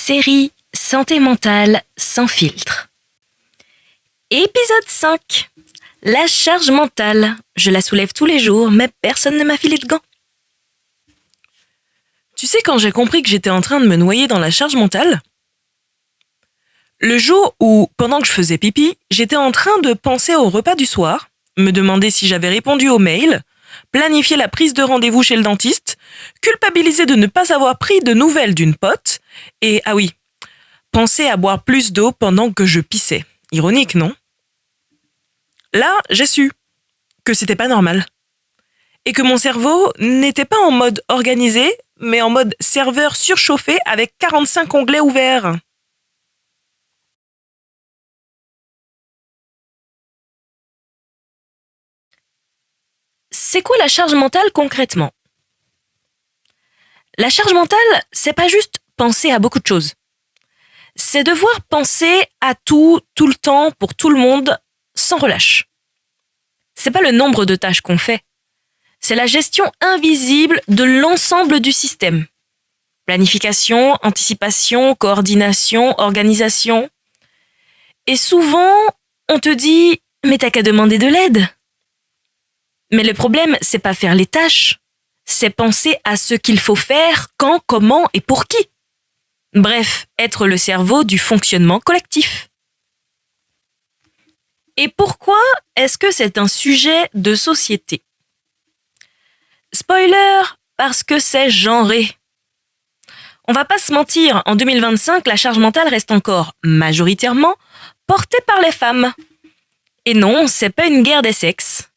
Série Santé mentale sans filtre. Épisode 5. La charge mentale. Je la soulève tous les jours, mais personne ne m'a filé de gants. Tu sais quand j'ai compris que j'étais en train de me noyer dans la charge mentale ? Le jour où, pendant que je faisais pipi, j'étais en train de penser au repas du soir, me demander si j'avais répondu aux mails, planifier la prise de rendez-vous chez le dentiste, culpabiliser de ne pas avoir pris de nouvelles d'une pote, et ah oui, penser à boire plus d'eau pendant que je pissais. Ironique, non ? Là, j'ai su que c'était pas normal. Et que mon cerveau n'était pas en mode organisé, mais en mode serveur surchauffé avec 45 onglets ouverts. C'est quoi la charge mentale concrètement ? La charge mentale, c'est pas juste penser à beaucoup de choses. C'est devoir penser à tout le temps, pour tout le monde, sans relâche. C'est pas le nombre de tâches qu'on fait. C'est la gestion invisible de l'ensemble du système. Planification, anticipation, coordination, organisation. Et souvent, on te dit « mais t'as qu'à demander de l'aide ». Mais le problème, c'est pas faire les tâches. C'est penser à ce qu'il faut faire, quand, comment et pour qui. Bref, être le cerveau du fonctionnement collectif. Et pourquoi est-ce que c'est un sujet de société ? Spoiler, parce que c'est genré. On va pas se mentir, en 2025, la charge mentale reste encore majoritairement portée par les femmes. Et non, c'est pas une guerre des sexes.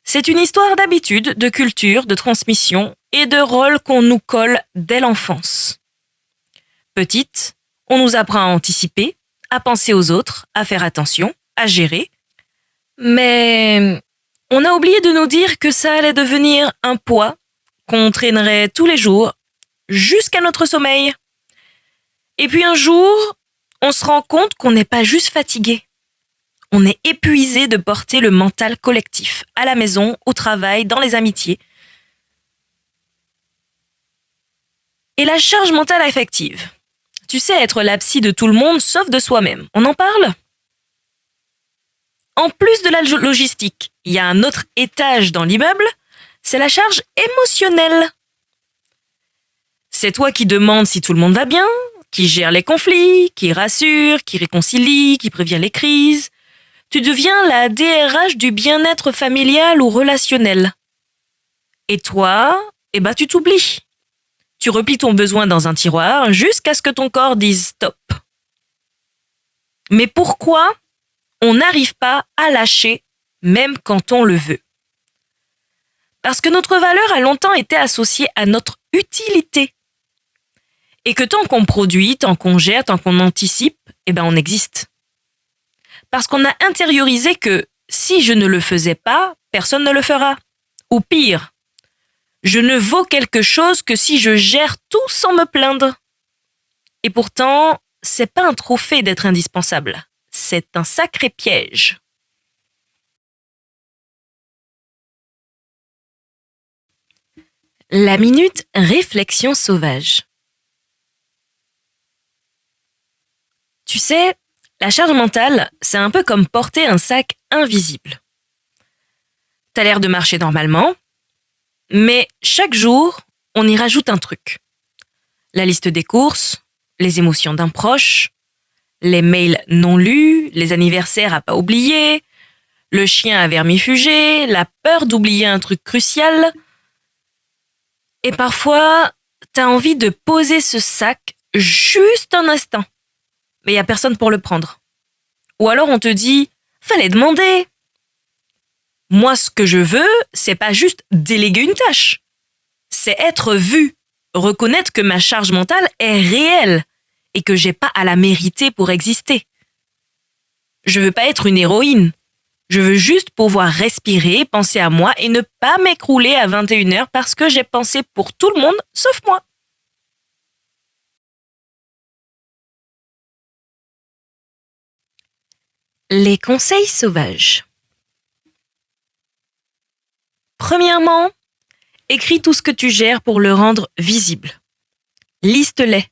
C'est une histoire d'habitude, de culture, de transmission et de rôle qu'on nous colle dès l'enfance. Petite, on nous apprend à anticiper, à penser aux autres, à faire attention, à gérer. Mais on a oublié de nous dire que ça allait devenir un poids qu'on traînerait tous les jours jusqu'à notre sommeil. Et puis un jour, on se rend compte qu'on n'est pas juste fatigué. On est épuisé de porter le mental collectif, à la maison, au travail, dans les amitiés. Et la charge mentale affective. Tu sais être la psy de tout le monde, sauf de soi-même. On en parle ? En plus de la logistique, il y a un autre étage dans l'immeuble, c'est la charge émotionnelle. C'est toi qui demandes si tout le monde va bien, qui gère les conflits, qui rassure, qui réconcilie, qui prévient les crises. Tu deviens la DRH du bien-être familial ou relationnel. Et toi, tu t'oublies. Tu replies ton besoin dans un tiroir jusqu'à ce que ton corps dise stop. Mais pourquoi on n'arrive pas à lâcher même quand on le veut ? Parce que notre valeur a longtemps été associée à notre utilité. Et que tant qu'on produit, tant qu'on gère, tant qu'on anticipe, on existe. Parce qu'on a intériorisé que si je ne le faisais pas, personne ne le fera. Ou pire, je ne vaux quelque chose que si je gère tout sans me plaindre. Et pourtant, c'est pas un trophée d'être indispensable. C'est un sacré piège. La minute réflexion sauvage. Tu sais, la charge mentale, c'est un peu comme porter un sac invisible. T'as l'air de marcher normalement, mais chaque jour, on y rajoute un truc. La liste des courses, les émotions d'un proche, les mails non lus, les anniversaires à pas oublier, le chien à vermifugé, la peur d'oublier un truc crucial. Et parfois, t'as envie de poser ce sac juste un instant. Mais il n'y a personne pour le prendre. Ou alors on te dit « fallait demander ». Moi, ce que je veux, c'est pas juste déléguer une tâche. C'est être vu, reconnaître que ma charge mentale est réelle et que j'ai pas à la mériter pour exister. Je veux pas être une héroïne. Je veux juste pouvoir respirer, penser à moi et ne pas m'écrouler à 21h parce que j'ai pensé pour tout le monde sauf moi. Les conseils sauvages. Premièrement, écris tout ce que tu gères pour le rendre visible. Liste-les.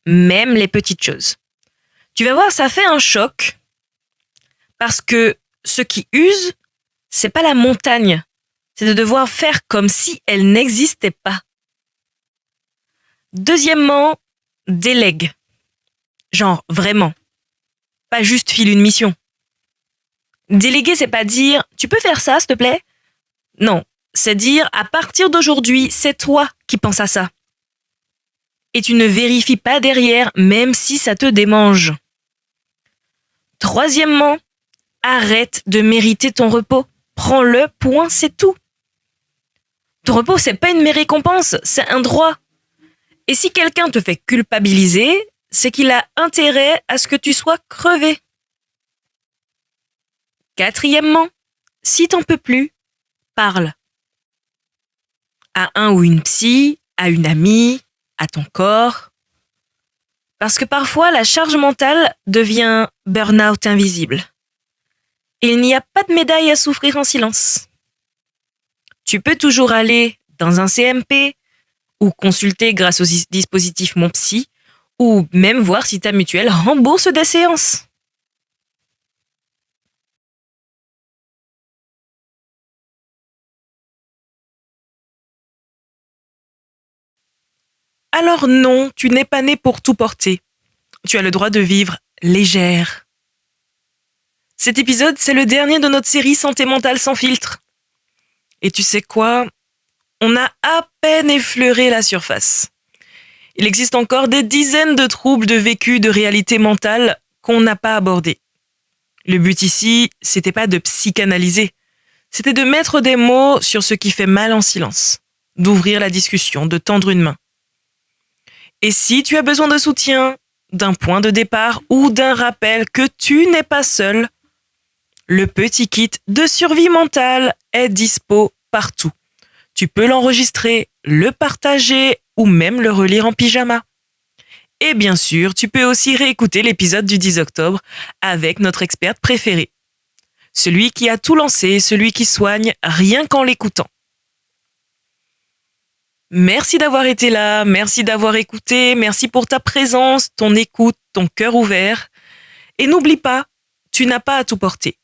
même les petites choses. Tu vas voir, ça fait un choc parce que ce qui use, c'est pas la montagne, c'est de devoir faire comme si elle n'existait pas. Deuxièmement, délègue. Genre, vraiment. Pas juste file une mission. Déléguer, c'est pas dire « tu peux faire ça, s'il te plaît ?» Non, c'est dire « à partir d'aujourd'hui, c'est toi qui penses à ça. » Et tu ne vérifies pas derrière, même si ça te démange. Troisièmement, arrête de mériter ton repos. Prends-le, point, c'est tout. Ton repos, c'est pas une récompense, c'est un droit. Et si quelqu'un te fait culpabiliser, c'est qu'il a intérêt à ce que tu sois crevé. Quatrièmement, si t'en peux plus, parle. À un ou une psy, à une amie, à ton corps. Parce que parfois, la charge mentale devient burn-out invisible. Et il n'y a pas de médaille à souffrir en silence. Tu peux toujours aller dans un CMP ou consulter grâce au dispositif Mon Psy ou même voir si ta mutuelle rembourse des séances. Alors non, tu n'es pas né pour tout porter. Tu as le droit de vivre légère. Cet épisode, c'est le dernier de notre série Santé mentale sans filtre. Et tu sais quoi ? On a à peine effleuré la surface. Il existe encore des dizaines de troubles de vécu, de réalité mentale qu'on n'a pas abordés. Le but ici, c'était pas de psychanalyser. C'était de mettre des mots sur ce qui fait mal en silence, d'ouvrir la discussion, de tendre une main. Et si tu as besoin de soutien, d'un point de départ ou d'un rappel que tu n'es pas seul, le petit kit de survie mentale est dispo partout. Tu peux l'enregistrer, le partager ou même le relire en pyjama. Et bien sûr, tu peux aussi réécouter l'épisode du 10 octobre avec notre experte préférée. Celui qui a tout lancé, celui qui soigne rien qu'en l'écoutant. Merci d'avoir été là, merci d'avoir écouté, merci pour ta présence, ton écoute, ton cœur ouvert. Et n'oublie pas, tu n'as pas à tout porter.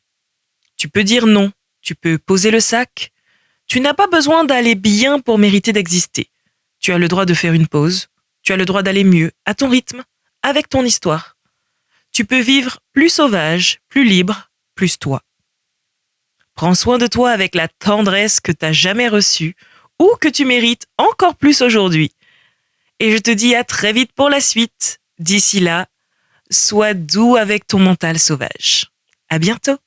Tu peux dire non, tu peux poser le sac. Tu n'as pas besoin d'aller bien pour mériter d'exister. Tu as le droit de faire une pause, tu as le droit d'aller mieux, à ton rythme, avec ton histoire. Tu peux vivre plus sauvage, plus libre, plus toi. Prends soin de toi avec la tendresse que tu n'as jamais reçue ou que tu mérites encore plus aujourd'hui. Et je te dis à très vite pour la suite. D'ici là, sois doux avec ton mental sauvage. À bientôt.